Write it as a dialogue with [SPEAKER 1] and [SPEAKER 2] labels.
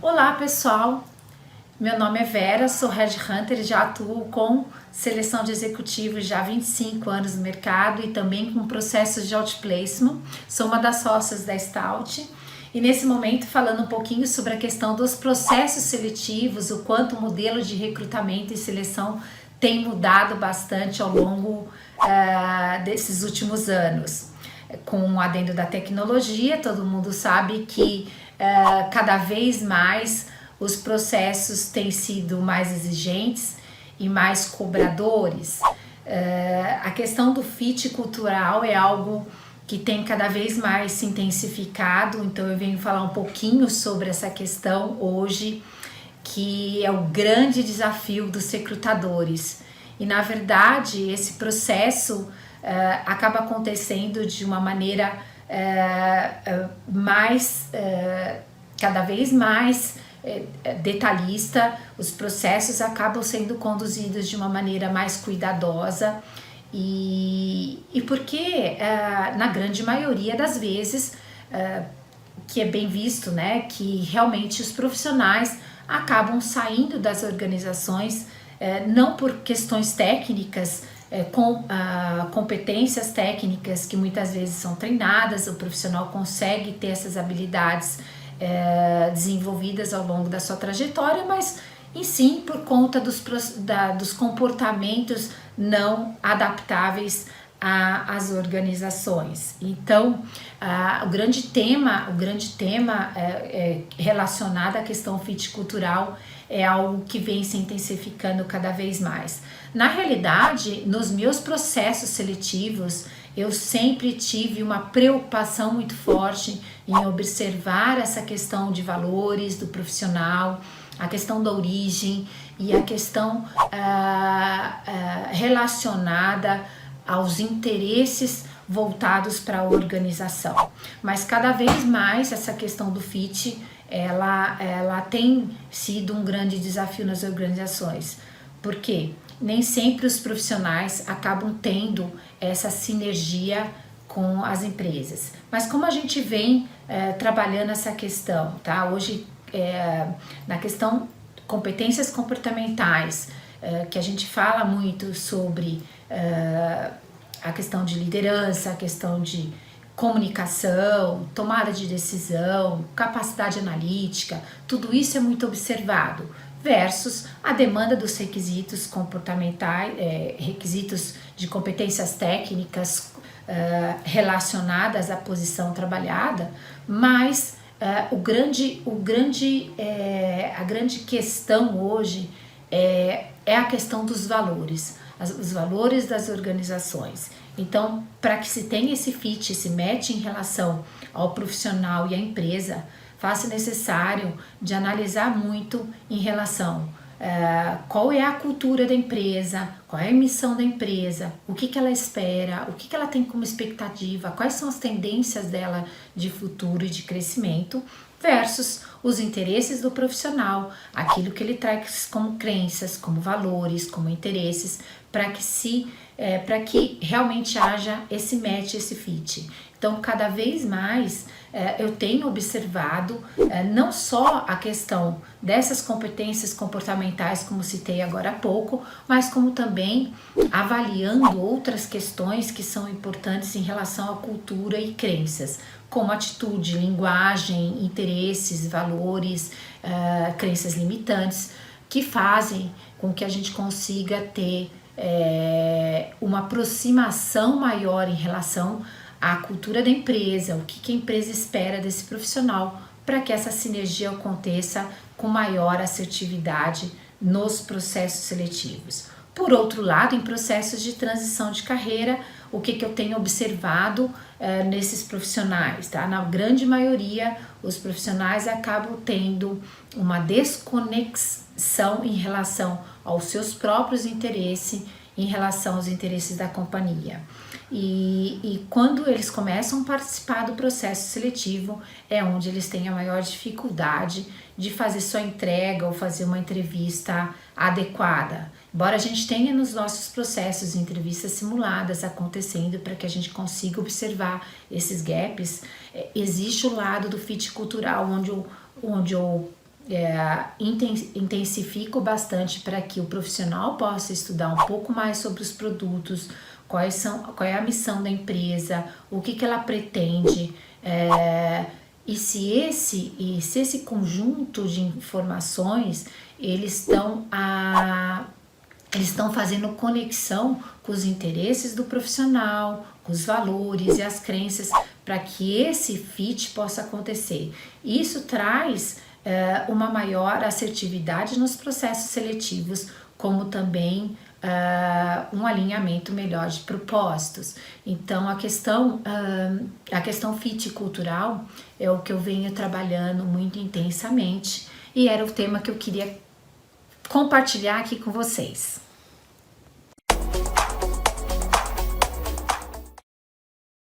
[SPEAKER 1] Olá pessoal, meu nome é Vera, sou Headhunter e já atuo com seleção de executivos já há 25 anos no mercado e também com processos de outplacement. Sou uma das sócias da Stout e nesse momento falando um pouquinho sobre a questão dos processos seletivos, o quanto o modelo de recrutamento e seleção tem mudado bastante ao longo desses últimos anos. Com o advento da tecnologia, todo mundo sabe que cada vez mais os processos têm sido mais exigentes e mais cobradores. A questão do fit cultural é algo que tem cada vez mais se intensificado, então eu venho falar um pouquinho sobre essa questão hoje, que é o grande desafio dos recrutadores. E na verdade esse processo acaba acontecendo de uma maneira cada vez mais detalhista. Os processos acabam sendo conduzidos de uma maneira mais cuidadosa e porque na grande maioria das vezes que é bem visto, né, que realmente os profissionais acabam saindo das organizações não por questões técnicas, com competências técnicas que muitas vezes são treinadas, o profissional consegue ter essas habilidades desenvolvidas ao longo da sua trajetória, mas em sim por conta dos comportamentos não adaptáveis às organizações. Então, o grande tema relacionado à questão fit cultural é algo que vem se intensificando cada vez mais. Na realidade, nos meus processos seletivos, eu sempre tive uma preocupação muito forte em observar essa questão de valores do profissional, a questão da origem e a questão relacionada aos interesses voltados para a organização. Mas cada vez mais essa questão do fit, ela tem sido um grande desafio nas organizações. Por quê? Nem sempre os profissionais acabam tendo essa sinergia com as empresas. Mas como a gente vem trabalhando essa questão, tá? Hoje, na questão competências comportamentais, que a gente fala muito sobre a questão de liderança, a questão de comunicação, tomada de decisão, capacidade analítica, tudo isso é muito observado, versus a demanda dos requisitos comportamentais, requisitos de competências técnicas relacionadas à posição trabalhada, mas a grande questão hoje é a questão dos valores, os valores das organizações. Então, para que se tenha esse fit, esse match em relação ao profissional e à empresa, faz-se necessário de analisar muito em relação qual é a cultura da empresa, qual é a missão da empresa, o que ela espera, o que ela tem como expectativa, quais são as tendências dela de futuro e de crescimento, versus os interesses do profissional, aquilo que ele traz como crenças, como valores, como interesses, para que realmente haja esse match, esse fit. Então, cada vez mais eu tenho observado não só a questão dessas competências comportamentais, como citei agora há pouco, mas como também avaliando outras questões que são importantes em relação à cultura e crenças, como atitude, linguagem, interesses, valores, crenças limitantes, que fazem com que a gente consiga ter uma aproximação maior em relação à cultura da empresa, o que a empresa espera desse profissional, para que essa sinergia aconteça com maior assertividade nos processos seletivos. Por outro lado, em processos de transição de carreira, o que eu tenho observado nesses profissionais, tá? Na grande maioria, os profissionais acabam tendo uma desconexão em relação aos seus próprios interesses, em relação aos interesses da companhia. E quando eles começam a participar do processo seletivo, é onde eles têm a maior dificuldade de fazer sua entrega ou fazer uma entrevista adequada. Embora a gente tenha nos nossos processos entrevistas simuladas acontecendo para que a gente consiga observar esses gaps, existe o lado do fit cultural, onde eu intensifico bastante para que o profissional possa estudar um pouco mais sobre os produtos, qual é a missão da empresa, o que ela pretende, e se esse conjunto de informações eles estão fazendo conexão com os interesses do profissional, com os valores e as crenças, para que esse fit possa acontecer. Isso traz uma maior assertividade nos processos seletivos, como também um alinhamento melhor de propósitos. Então, a questão fit cultural é o que eu venho trabalhando muito intensamente e era o tema que eu queria compartilhar aqui com vocês.